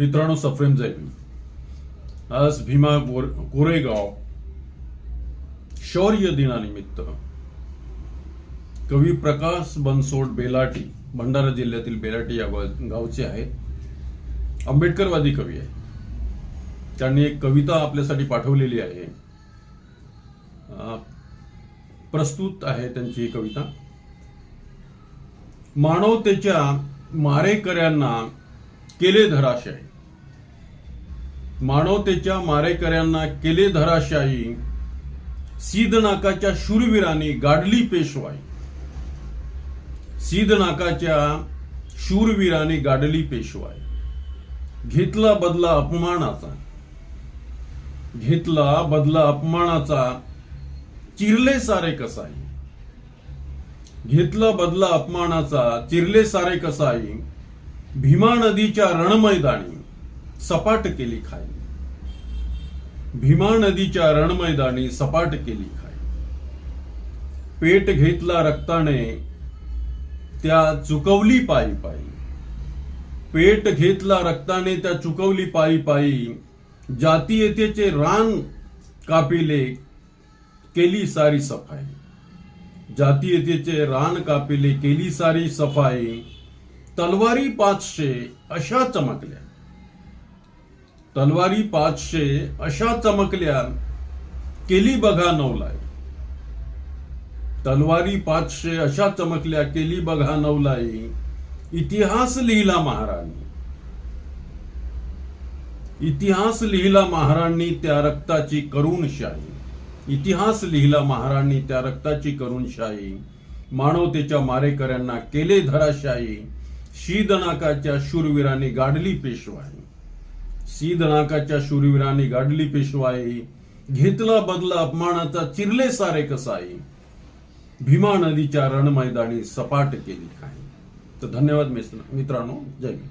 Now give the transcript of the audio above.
मित्रांनो, सफ्रेम जय भीम। आज भीमा कोरेगाव शौर्य दिनानिमित्त कवी प्रकाश बनसोड बेलाटी, भंडारा जिल्ह्यातील बेलाटी या गावचे आहेत। आंबेडकरवादी कवी आहे। त्यांनी एक कविता आपल्यासाठी पाठवलेली आहे। प्रस्तुत आहे त्यांची कविता। मानवतेच्या मारेकऱ्यांना केले धराशायी, मानवतेच्या मारेकऱ्यांना केले धराशायी, सीदनाकाच्या शूरवीरांनी गाडली पेशवाई, सीदनाकाच्या शूरवीरांनी गाडली पेशवाई। घेतला बदला अपमानाचा, घेतला बदला अपमानाचा, चिरले सारे कसाई, घेतला बदला अपमानाचा, चिरले सारे कसाई, भीमा नदीच्या रणमैदानी सपाट केली खाई, भीमा नदीच्या रणमैदानी सपाट केली खाई। पेट घेतला रक्ताने त्या चुकवली पायी पायी, पेट घेतला रक्ताने त्या चुकवली पायी पायी, जातीयतेचे रान कापिले केली सारी सफाई, जातीयतेचे रान कापिले केली सारी सफाई। तलवारी 500 अशा चमकल्या, तलवारी 500 अशा चमकल्या, केली बघा नवलाई, तलवारी 500 अशा चमकल्या, केली बघा नवलाई। इतिहास लिहिला महाराणी, इतिहास लिहिला महाराणी त्या रक्ताची करुण शाही, इतिहास लिहिला महाराणी त्या रक्ताची करुण शाही। मानवतेच्या मारेकऱ्यांना केले धराशायी, सीदनाकाच्या शूरवीरांनी गाडली पेशवाई, सीदनाकाच्या शूरवीरांनी गाडली पेशवाई। घेतला बदला अपमानाचा, चिरले सारे कसाई, भीमा नदीच्या रणमैदानी सपाट केली खाई। तर धन्यवाद मित्रांनो, जय भीम।